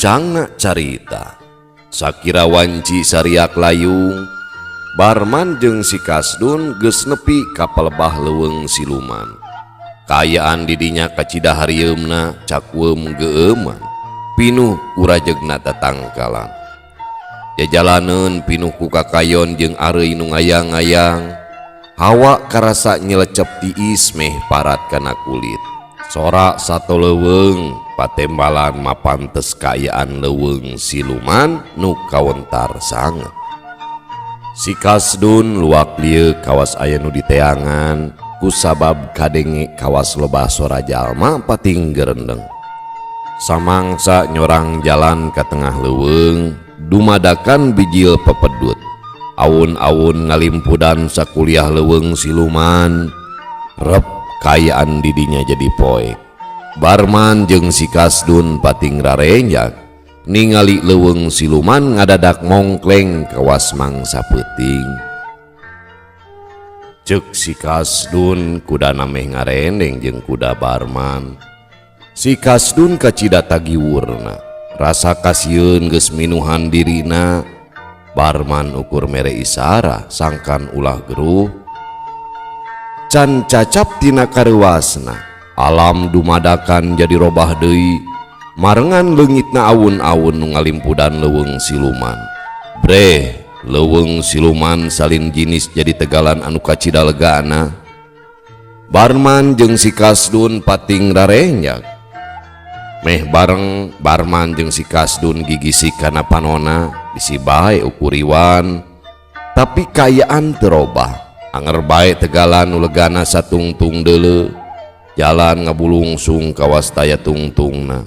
Rancangna carita Sakira wanci sariak layung Barman jeung si Kasdun geus nepi ka pelebah leuweung siluman. Kaayaan didinya kacida harieumna cakueum geueuman pinuh urajegna tatangkalan. Jajalaneun pinuh ku kakayon jeung areuy nu ngayang-ngayang. Hawa karasa nyelecep tiis meh parat kana kulit. Sorak sato leuweung patembalan mapantes kaayaan leuweung siluman nu kawentar sanget. Si Kasdun luak lieu kawas aya nu diteangan kusabab kadenge kawas lobah sora jalma pating gerendeng. Samangsa nyorang jalan ka tengah leuweung dumadakan bijil pepedut. Awun-awun ngalimpudan sakuliah leuweung siluman. Rep kaayaan didinya jadi poek. Barman jeung si Kasdun pating rarenjak ningali leuweung siluman ngadadak mongkleng kawas mangsa peuting. Ceuk si Kasdun kuda nameh ngarendeng jeung kuda Barman. Si Kasdun kacida tagiwurna, rasa kasieun geus minuhan dirina. Barman ukur mere isara sangkan ulah geruh. Can cacap tina kareuwasna, alam dumadakan jadi robah deui. Marengan leungitna awun-awun nu ngalimpudan leuweung siluman. Bre, leuweung siluman salin jinis jadi tegalan anu kacida legana. Barman jeung si Kasdun pating rarenjak. Meh bareng Barman jeung si Kasdun gigisi kana panona bisi bae ukuriwan. Tapi kaayaan teu robah. Anger bae tegalan nu legana satungtung deuleu. Jalan ngabulungsung kawas taya tungtungna.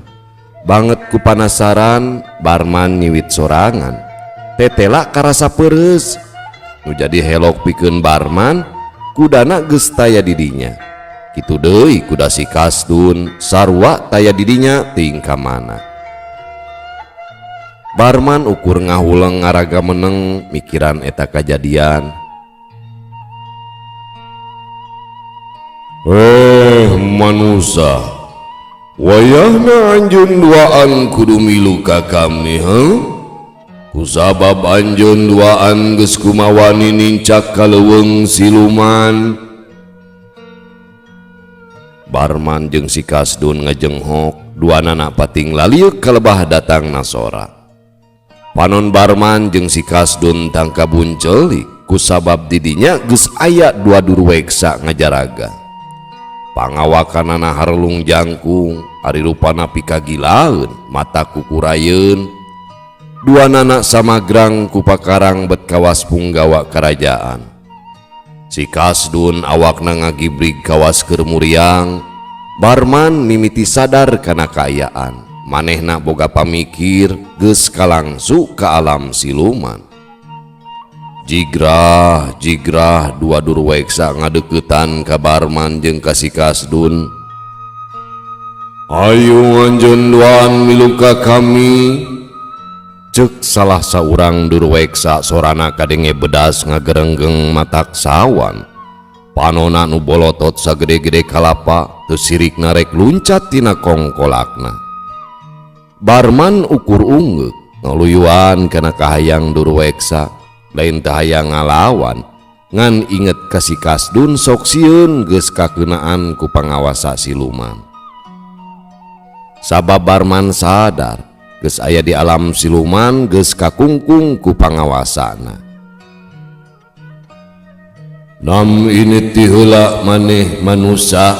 Banget ku panasaran Barman nyiwit sorangan. Tetela karasa peureus. Nu jadi helok pikeun Barman kudana geus taya didinya. Kitu deui kuda si Kasdun sarua taya didinya ting ka mana. Barman ukur ngahuleng ngaraga meneng mikiran eta kajadian. Manusa, wayahna anjeun duaan kudu milu ka kami, kusabab anjeun duaan geus kumawani nincak ka leuweung siluman. Barman jeung si Kasdun ngajenghok duanana pating laliuk kalebah datang nasora. Panon Barman jeung si Kasdun tangka buncelik kusabab didinya geus aya dua durweksa ngajaraga. Pangawakanana harlung jangkung ari rupana pikagilaeun mata kukurayeun. Duanana samagrang ku pakarang bet kawas punggawa karajaan. Si Kasdun awakna ngagibrig kawas keur muriang. Barman mimiti sadar kana kaayaan. Manehna boga pamikir geus kalangsu ka alam siluman. Jigrah dua durweksa ngadeuketan ka Barman jeung ka si Kasdun. Ayo anjeun duaan milu ka kami. Ceuk salah saurang durweksa sorana kadenge bedas ngagerenggeng matak sawan. Panona nu bolotot sagede-gede kalapa teu sirikna rek luncat tina kongkolakna. Barman ukur ungeuk ngaluyuan kana kahayang durweksa. Lain teu hayang ngalawan ngan inget ka si Kasdun sok sieun geus kakeunaan ku pangawasa siluman. Sabab Barman sadar geus aya di alam siluman geus kakungkung ku pangawasana. Nam ini ti heula maneh manusa.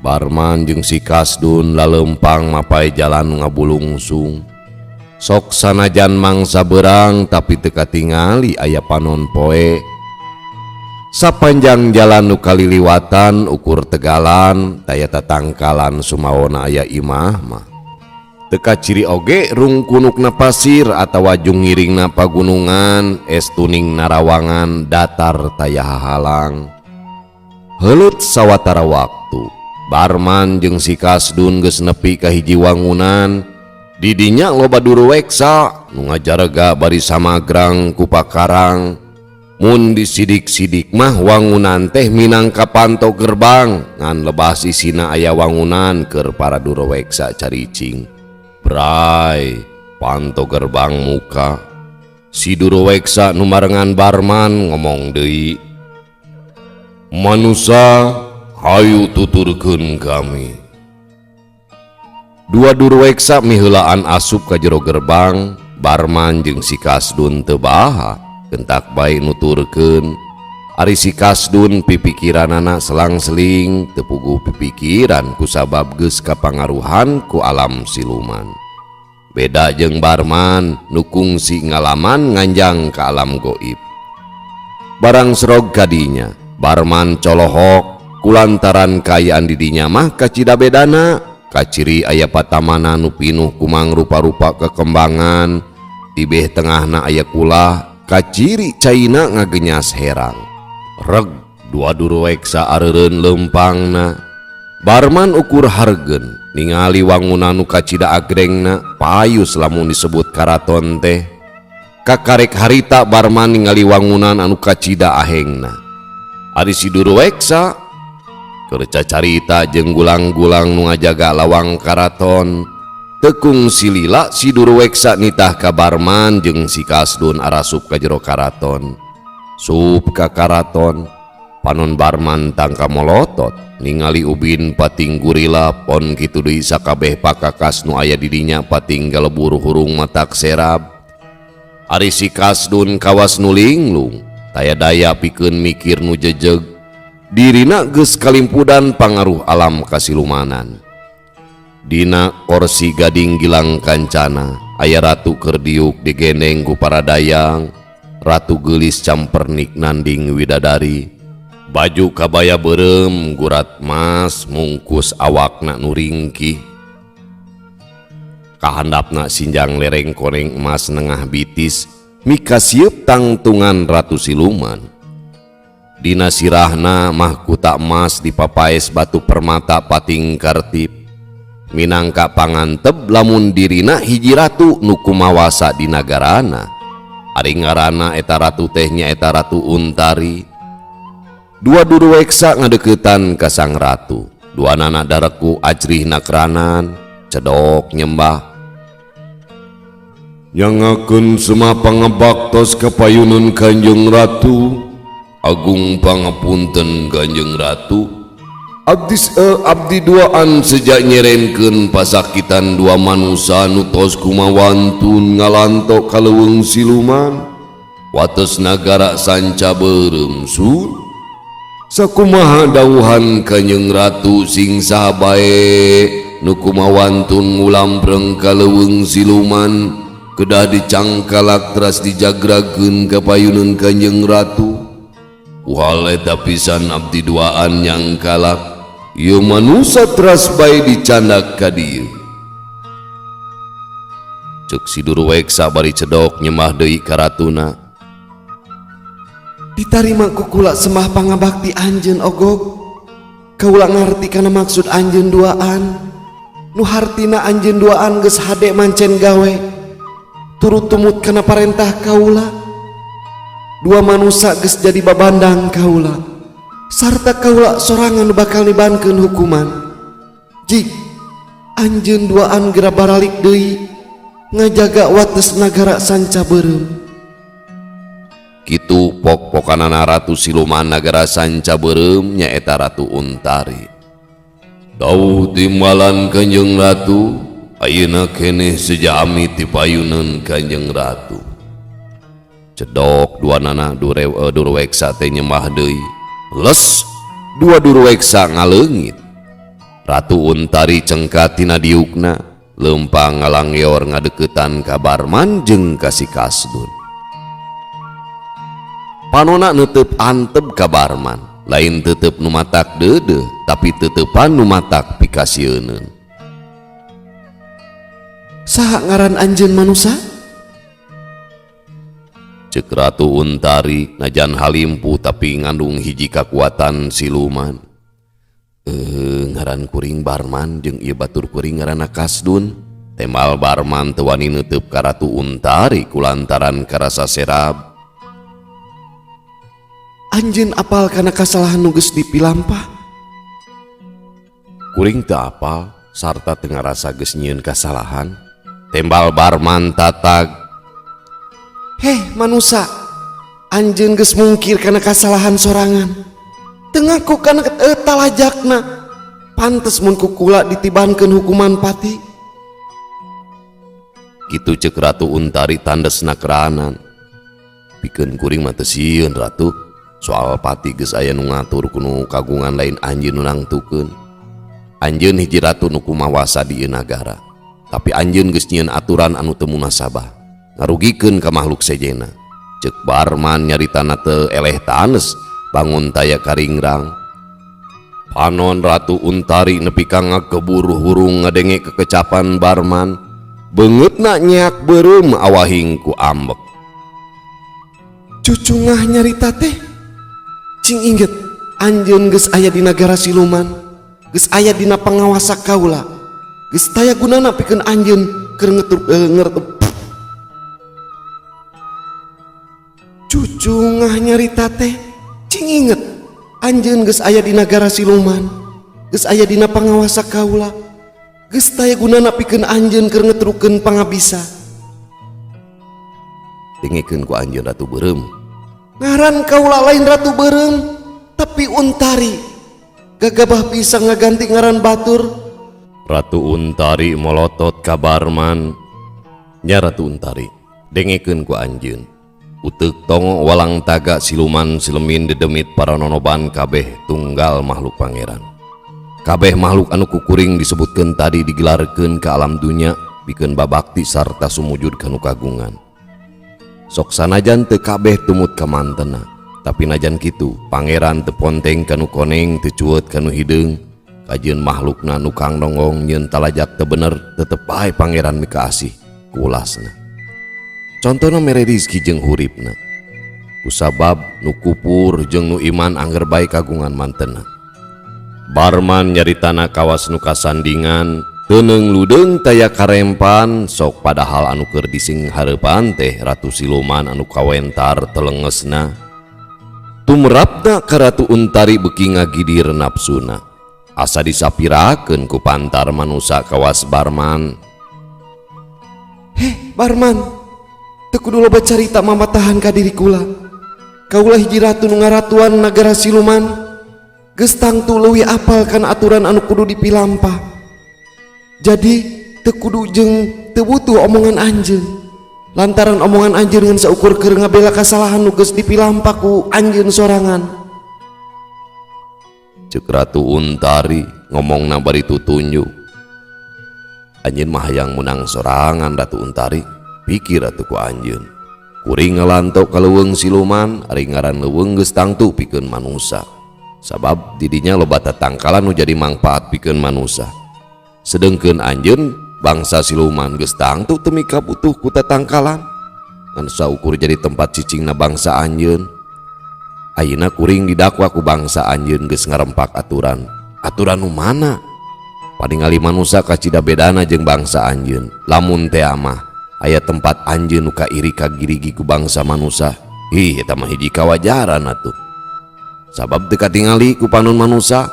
Barman jeung si Kasdun laleumpang mapai jalan ngabulungsung. Sok sanajan mangsa beurang tapi teu katingali aya panon poe. Sapanjang jalan nu kaliliwatan ukur tegalan taya tatangkalan sumaona aya imah mah. Teu kaciri oge rungkunukna pasir atawa jungiringna pagunungan es tuning narawangan datar taya hahalang. Heuleut sawatara waktu Barman jeung si Kasdun geus nepi ka hiji wangunan. Didinya loba durweksa nu ngajaraga bari samagrang ku pakarang. Mun disidik-sidik mah wangunan teh minangka panto gerbang ngan lebah sisina aya wangunan keur para durweksa caricing. Bray panto gerbang muka si Duruweksa nu marengan Barman ngomong deui, "Manusa hayu tuturkeun kami." Dua Duruweksa miheulaan asup ka jero gerbang. Barman jeung si Kasdun teu baha kentak bae nuturkeun. Ari si Kasdun pipikiranana selang-seling teu puguh pipikiran kusabab geus kapangaruhan ku alam siluman. Beda jeung Barman nu kungsi ngalaman nganjang ka alam goib. Barang serog kadinya Barman colohok kulantaran kayaan di dinya mah kacida bedana. Kaciri aya patamana nu pinuh kumang rupa-rupa kekembangan, di beh tengahna aya kulah kaciri caina ngagenyas herang. Reg dua Duruweksa areureun lempangna. Barman ukur hargen ningali wangunan nu kacida agrengna payus lamun disebut karaton teh. Kakarek harita Barman ningali wangunan anu kacida ahengna. Ari si Duruweksa keur cacarita jeung gulang-gulang nu ngajaga lawang karaton. Tekung silila si Duruweksa nitah ka Barman jeung si Kasdun arasup ka jero karaton. Sup ka karaton, panon Barman tangka molotot ningali ubin pating gurila pon kitu deui sakabeh pakakas nu aya di dinya pating galebur hurung matak serab. Ari si Kasdun kawas nu linglung, taya daya pikeun mikir nu jejeg. Dirina geus kalimpudan pangaruh alam kasilumanan. Dina korsi gading gilang kancana aya ratu keur diuk digendeng ku para dayang. Ratu geulis campernik nanding widadari. Baju kabaya beureum gurat mas mungkus awakna nu ringkih. Kahandapna sinjang lereng koneng emas nengah bitis mika sieup tangtungan ratu siluman. Dina sirahna mahkota emas dipapaes batu permata pating kartip. Minangka panganteb lamun dirina hiji ratu nu kumawasa di nagarana. Ari ngaranna eta ratu teh nyaeta Ratu Untari. Dua Duruweksa ngadeuketan ka sang ratu. Duanana dareku ajrih nakranan cedok nyembah. "Nyangakeun semah pangebaktos kapayunan Kanjeng Ratu. Agung pangapunten Kanjeng Ratu. Abdi duaan sejak nyerenkeun pasakitan dua manusia nu tos kumawantun ngalantok ka leuweung siluman wates nagara sanca beureum sur. Sakumaha dawuhan Kanjeng Ratu sing saha bae nu kumawantun ngulampreng ka leuweung siluman kedah dicangkalak teras dijagrakeun ka payuneun Kanjeng Ratu. Uhal eta pisan abdi duaan nyangkalak ieu manusia teras bae dicandak ka dieu." Ceuk si Duruweksa bari cedok nyembah deui ka ratuna. "Ditarima ku kula semah pangabakti anjeun ogog. Kaula ngarti kana maksud anjeun duaan. Nu hartina anjeun duaan geus hade mancen gawe. Turut tumut kana parentah kaula. Dua manusia geus jadi babandang kaula. Sarta kaula sorangan bakal nibankeun hukuman. Jik anjeun duaan gera baralik deui ngajaga wates nagara sanca beureum." Kitu pok-pokanana ratu siluman nagara sanca beureum nyaeta Ratu Untari. "Dawuh timbalan Kanjeng Ratu, ayeuna keneh sejami ti payuneun Kanjeng Ratu." Cedok duanana Duruweksa teh nyembah deui. Les dua Duruweksa ngaleungit. Ratu Untari cengkat tina diukna lempang ngalangyor ngadeuketan ka Barman jeung ka si Kasdun. Panona neuteub anteb ka Barman, lain teuteub nu matak deudeuh tapi teutepan nu matak pikasieun. "Saha ngaran anjeun manusia?" Ceuk Ratu Untari najan halimpu tapi ngandung hiji kakuatan siluman. Ngaran kuring Barman jeung ieu batur kuring ngaranna Kasdun. Temal Barman teu wani neuteub ka Ratu Untari kulantaran karasa serab. "Anjeun apal kana kasalahan nu geus dipilampah?" Kuring teu apal sarta teu ngarasa geus nyieun kasalahan. tembal Barman tatag. Heh manusia, anjeun geus mungkir karena kesalahan sorangan. Tengahku karena talajakna. Pantes mun kukula ditibankeun hukuman pati. Gitu cek Ratu Untari tandesna keranan. Pikeun kuring mah teu sieun Ratu. Soal pati geus aya nu ngatur kuno kagungan lain anjeun nu nangtukeun. Anjeun hiji ratu nu kumawasa di ieu nagara. Tapi anjeun geus nyieun aturan anu teu munasabah. Ngarugikeun ka makhluk sejena. Cek Barman nyaritana teu eleh tanes bangun taya karingrang. Panon Ratu Untari nepi ka ngakeburu hurung ngadenge kekecapan Barman. Beungeutna nyeak beureum awahing ku ambek. Cucungah nyarita teh. Cing inget anjeun geus aya di nagara siluman, geus aya dina pangawasa kaula. Geus taya gunana pikeun anjeun keur ngertep. Cucungah nyarita teh. Cing inget anjeun geus aya di nagara siluman, geus aya dina pangawasa kaula, geus taya gunana pikeun anjeun keur ngetrukeun pangabisa. Dengekeun ku anjeun Ratu Beureum. Ngaran kaula lain Ratu Beureum, tapi Untari. Gagabah pisang ngaganti ngaran batur. Ratu Untari molotot ka Barman. Nya Ratu Untari, dengekeun ku anjeun. Uteuk tongo walang taga siluman silemin dedemit para nonoban kabeh tunggal makhluk pangeran. Kabeh makhluk anu kukuring disebutkeun tadi digelarkeun ke alam dunya bikeun babakti sarta sumujud kanu kagungan. Sok sanajan teu kabeh tumut ka mantena, tapi najan kitu pangeran teu ponteng kanu koneng teu cueut kanu hideung. Kajieun makhlukna nu kang nongong nyieun talajak teu bener tetep bae pangeran mika asih ku ulasna. Contohna mere rizki jeung huripna. Kusabab nu kupur jeung nu iman angger bae kagungan mantena. Barman nyaritana kawas nu kasandingan, teuneng ludeung taya karempan sok padahal anu keur dising hareupan teh Ratu Siluman anu kawentar telengesna. Tumrapna ka Ratu Untari beuki ngagidir nafsuna. Asa disapirakeun ku pantar manusa kawas Barman. Heh Barman, teu kudu loba carita mamatahan ka diri kula. Kaula hiji ratu nu ngaratuan nagara siluman, geus tangtu leuwih apal kana aturan anu kudu dipilampah. Jadi teu kudu jeung teu butuh omongan anjeun. Lantaran omongan anjeun ngan saukur keur ngabela kasalahan nu geus dipilampah ku anjeun sorangan. Cek Ratu Untari ngomongna bari tutunjuk. Anjeun mah hayang menang sorangan Ratu Untari. Pikir atuh ku anjeun. Kuring ngalantok ka leuweung siluman, ari ngaran leuweung geus tangtu pikeun manusa. Sabab didinya loba tatangkalan nu jadi mangpaat pikeun manusa. Sedengkeun anjeun bangsa siluman geus tangtu teu mika butuh ku tatangkalan. Ngan saukur jadi tempat cicingna bangsa anjeun. Ayeuna kuring didakwa ku bangsa anjeun geus ngarempak aturan. Aturan nu mana? Paningali manusa kacida bedana jeung bangsa anjeun. Lamun teh amah aya tempat anjeun nu iri ka girigi ku bangsa manusa, eta mah hiji kawajaran atuh. Sabab teu katingali ku panon manusa,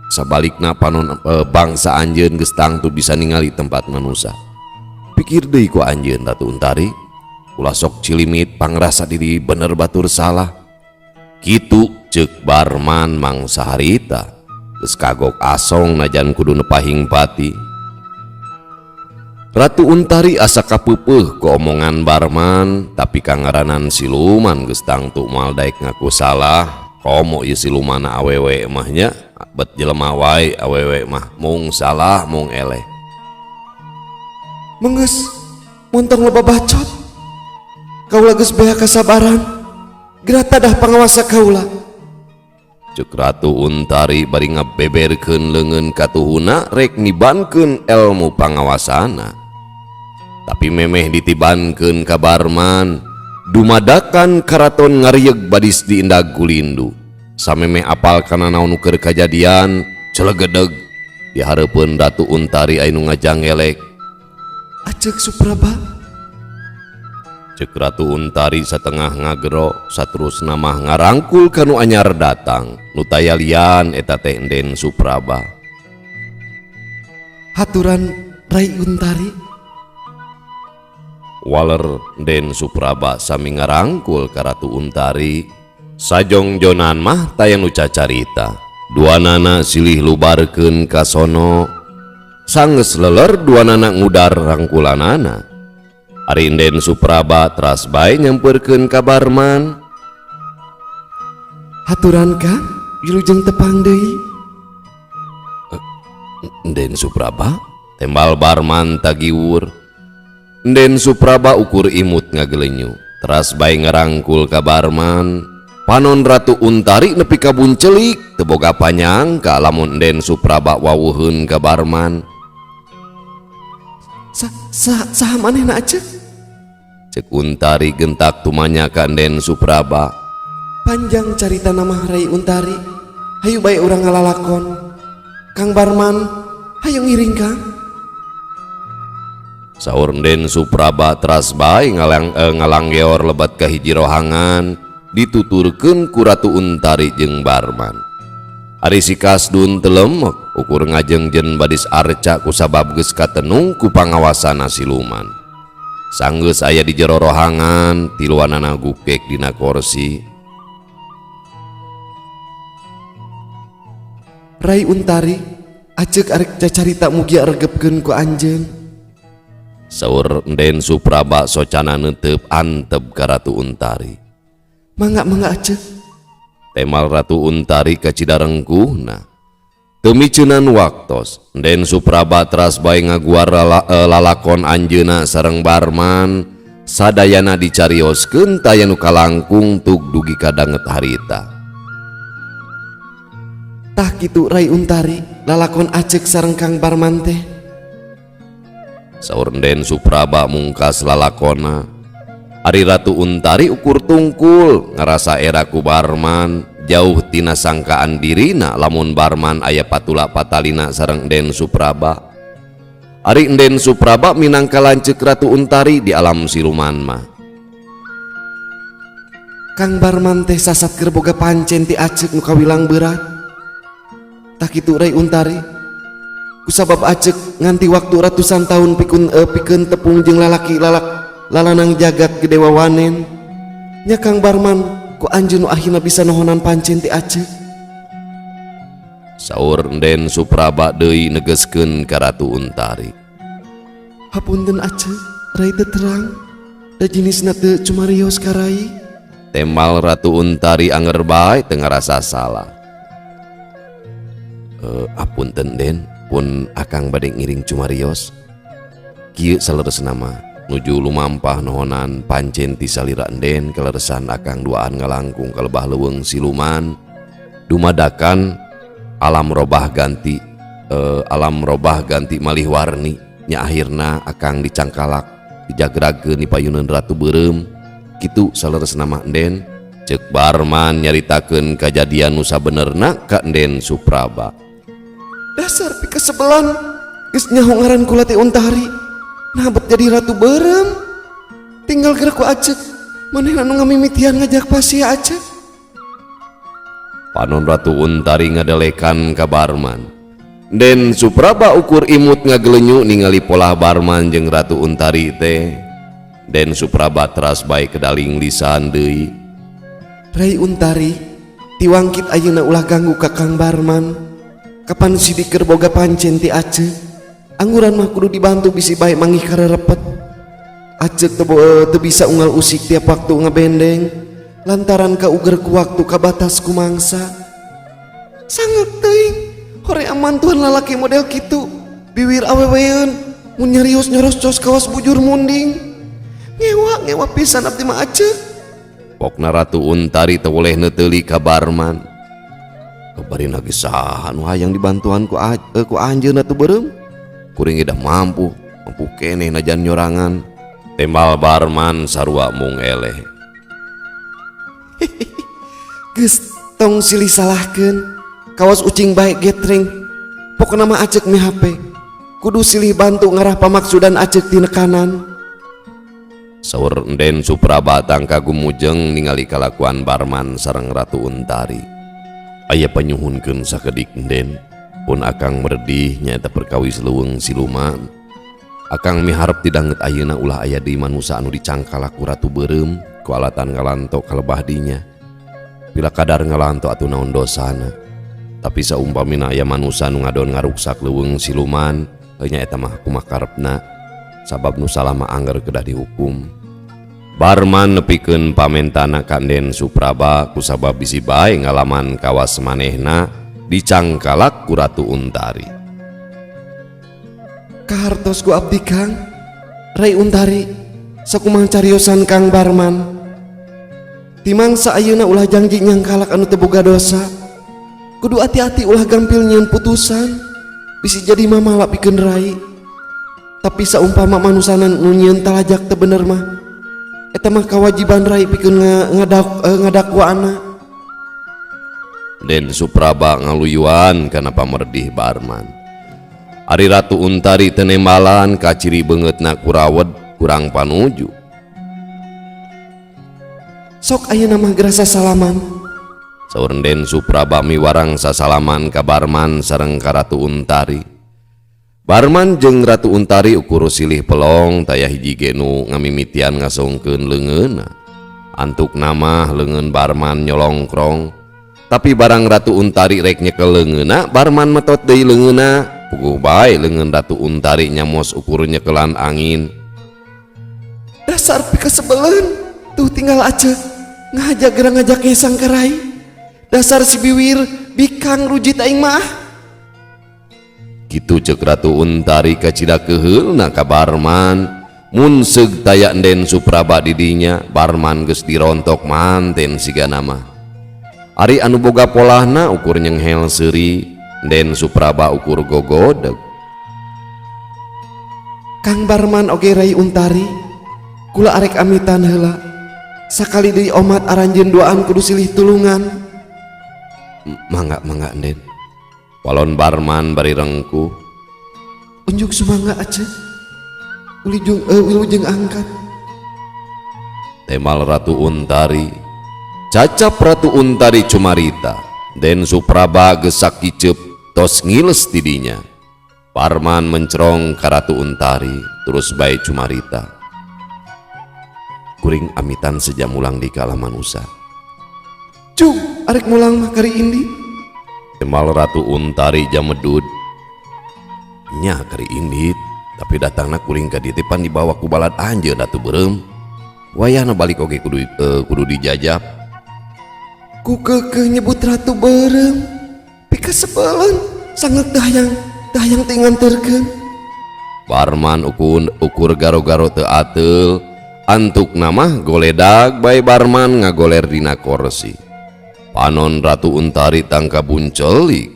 sabalikna panon bangsa anjeun geus tangtu bisa ningali tempat manusa. Pikir deui ku anjeun Ratu Untari, ulah sok cilimit pangrasa diri bener batur salah. Kitu ceuk Barman mangsa harita, geus kagok asong najan kudu nepahing pati. Ratu Untari asa kapeupeuh ku omongan Barman, tapi kangaranan siluman geus tangtu moal daek ngaku salah. Komo ieu silumana awewe mah nya, bet jelema wae awewe mah mung salah mung eleh. Menggeus mun tong loba bacot. Kaula geus beha kasabaran. Gerata dah pangawasa kaula. Cek Ratu Untari bari ngabeberkeun leungeun katuhuna rek nibankeun elmu pangawasana. Tapi memeh ditibankeun ka Barman, dumadakan karaton ngarieg badis di indag kulindu. Samemeh apal kana naon keur kajadian, celegedeg di hareupeun Ratu Untari anu ngajangelek. Ajeg Supraba. Cek Ratu Untari satengah ngagero, saterusna mah ngarangkul kanu anyar datang, nu taya lian eta teh Den Supraba. Haturan Rai Untari. Waler Den Supraba sami ngarangkul ka Ratu Untari. Sajongjonan mah tayang nu cacarita. Duanana silih lubarkeun ka sono. Sanggeus leler duanana ngudar rangkulanana. Ari Den Supraba teras bae nyampeurkeun ka Barman. Haturan Kang, wilujeng tepang deui. Den Supraba tembal Barman tagiwur. Den Supraba ukur imut ngagelenyu, teras bae ngarangkul ka Barman. Panon Ratu Untari nepi ka buncelik, teu boga panyangka lamun Den Supraba wawuheun ka Barman. Saha manehna Acek? Cek Untari gentak tumanya ka Den Supraba. Panjang carita nama Rai Untari. Hayu bae urang ngalalakon. Kang Barman, hayu ngiring Kang. Saur Den Supraba teras bae ngalanggeor lebat ka hiji rohangan, dituturkeun ku Ratu Untari jeung Barman. Ari si Kasdun teu lemek ukur ngajengjen badis arca kusabab geus katenung ku pangawasana siluman. Sanggeus aya di jero rohangan, tiluanana gukek dina kursi. Rai Untari, Acek arek cacarita mugia regepkeun ku anjeun. Saur Den Supraba socana neuteup antep ka Ratu Untari. Mangga Acek. Temal Ratu Untari ka cidarengkuhna. Teu miceunan waktos, Den Supraba teras bae ngaguar lalakon anjeunna sareng Barman. Sadayana dicarioskeun taya nu kalangkung tug dugi ka danget harita. Tah kitu Rai Untari, lalakon Acek sareng Kang Barman teh. Saur Den Supraba mungkas lalakona. Ari Ratu Untari ukur tungkul ngarasa era ku Barman, jauh tina sangkaan dirina lamun Barman aya patula patalina sareng Den Supraba. Ari Den Supraba minangka lanceuk Ratu Untari di alam siluman mah. Kang Barman teh sasat keur boga pancen ti Acek nu kawilang berat. Tah kitu Rai Untari, kusabab Acek nganti waktu ratusan tahun pikeun tepung jeung lalanang jagat gede wawanen. Nya Kang Barman ku anjeun nu akhirna bisa nohonan pancen ti Acek. Saur Den Supraba deui negeskeun ka Ratu Untari. Hapunten Acek, Rai teu terang, da jenisna teu cumarios ka Rai. Temal Ratu Untari anger bae teu ngarasa salah. Apunten Den, pun akang bade ngiring cumarios. Kieu saleresna mah nuju lumampah nohonan pancen ti salira Den kaleresan akang duaan ngalangkung ka lebah leuweung siluman. Dumadakan alam robah ganti malih warni. Nya akhirna akang dicangkalak dijagrageun di payunan Ratu Beureum. Kitu saleresna mah Den. Cek Barman nyaritakeun kajadian nu sabenerna ka Den Supraba. Dasar pikesebelan, geus nyaho ngaran kula teh Untari, nabet jadi Ratu Beureum. Tinggal geura ku Acek, manehna nu ngamimitian ngajak pasia Acek. Panon Ratu Untari ngadelekan ka Barman. Den Supraba ukur imut ngagelenyu ningali pola Barman jeung Ratu Untari teh. Den Supraba teras bae kedaling lisan deui. Rai Untari, tiwangkit ayeuna ulah ganggu ka Kang Barman. Kapan sidik keur boga pancen ti Acek, angguran mah kudu dibantu bisi bae mangih karerepet. Acek teu bisa unggal usik tiap waktu ngabendeng lantaran kauger ku waktu kabatas ku mangsa. Sangat teuing hore amantuan lalaki model kitu, biwir aweweun mun nyarios nyoroscos kawas bujur munding. Ngewa pisan abdi mah Acek. Pokna Ratu Untari teu boleh neuteuli ka Barman. Kabarina geus saha nu hayang dibantuan ku anjeunna Ratu Beureum? Kuring idah mampu keneh najan nyorangan. Tembal Barman sarua mung eleh. Geus tong silih salahkeun, kawas ucing bae getreng. Pokona mah Acek meh hape. Kudu silih bantu ngarah pamaksudan Acek ti nekanan. Saur Den Supraba tang kagumujeng ningali kalakuan Barman sareng Ratu Untari. Aya panyuhunkeun sakedik Den, pun akang merdih nyaeta perkawis leuweung siluman. Akang miharep didanget ayeuna ulah aya di manusa anu dicangkala ku ratu beureum ku alatan ngalanto kalebah dinya. Bila kadar ngalanto atuh naon dosana. Tapi saumpamina aya manusa nu ngadon ngaruksak leuweung siluman, nya eta mah kumaha karepna sabab nu salah mah angger kedah dihukum. Barman nepikeun pamentana ka Den Supraba kusabab bisi bae ngalaman kawas manehna dicangkalak ku Ratu Untari. Kahartos ku abdi Kang Rai Untari sakumaha cariosan Kang Barman. Timangsa ayeuna ulah janji nyangkalak anu teu boga dosa. Kudu hati-hati ulah gampil nyieun putusan bisi jadi mamala pikeun Rai. Tapi saumpama manusana nu nyieun talajak teu bener mah eta mah kawajiban Rai pikeun ngadakwaana. Den Supraba ngaluyuan kana pamerdih Barman. Ari Ratu Untari teu nembalan ka ciri beungeutna kurawed kurang panuju. Sok ayeuna mah gerasa salaman. Saur Den Supraba miwarang sasalaman ka Barman sareng ka Ratu Untari. Barman jeung Ratu Untari ukur silih pelong taya hiji ge nu ngamimitian ngasongkeun leungeunna. Antuk nama leungeun Barman nyolongkrong, tapi barang Ratu Untari rek nyekel leungeunna, Barman metot deui leungeunna. Puguh bae leungeun Ratu Untari nyamos ukur nyekelan angin. Dasar pikasebeleun, tuh tinggal aja ngajak gerang ngajak ngesang ka Rai. Dasar si biwir bikang rujit aing mah. Kitu ceuk Ratu Untari kacida keheulna ka Barman. Mun seug taya Den Supraba di dinya, Barman geus dirontok manten sigana mah. Ari anu boga polahna ukur nyenghel seuri, Den Supraba ukur gogodeg. Kang Barman oge Rai Untari, kula arek amitan heula. Sakali deui omat aranjeun doaan kudu silih tulungan. Mangga Den. Walon Barman bari rengkuh. Unjuk sumangga aja. Wilujeng angkat. Temal Ratu Untari. Cacap Ratu Untari cumarita. Den Supraba gesak kicep tos ngiles didinya. Barman mencerong ka Ratu Untari terus bae cumarita. Kuring amitan sejam ulang di kala manusa. Cung, arek mulang mah kari indi. Temal Ratu Untari jamedud. Nya kari indit, tapi datangna kuring ka dieu teh pan dibawa ku balad anjeun atuh beureum. Wayahna balik oge kudu dijajab. Ku kekeh nyebut Ratu beureum. Pikasebeleun sangat dahayang teu nganterkeun. Barman ukur garo-garo teu ateul. Antuk nama goledag bae Barman ngagoler dina kursi. Panon Ratu Untari tangka buncelik.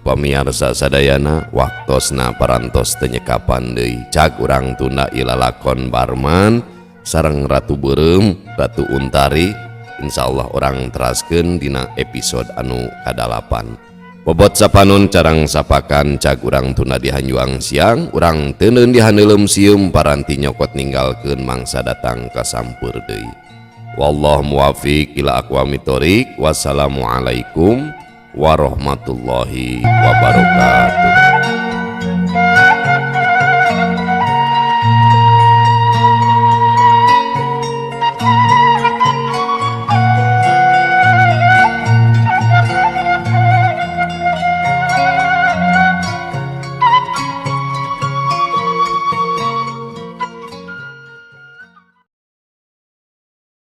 Pamiarsa sadayana waktosna parantos teu nyekapan deui. Cak urang tunda ilalakon Barman sareng Ratu beureum Ratu Untari. Insyaallah orang teraskeun dina episode anu kadalapan. Bobot sapanon carang sapakan cak urang tuna dihanjuang siang, urang teuneun dihaneuleum sieum paranti nyokot ninggalkeun mangsa datang ka sampeur deui. Wallahu muwaffiq ila aqwamit thoriq. Wassalamualaikum warahmatullahi wabarakatuh.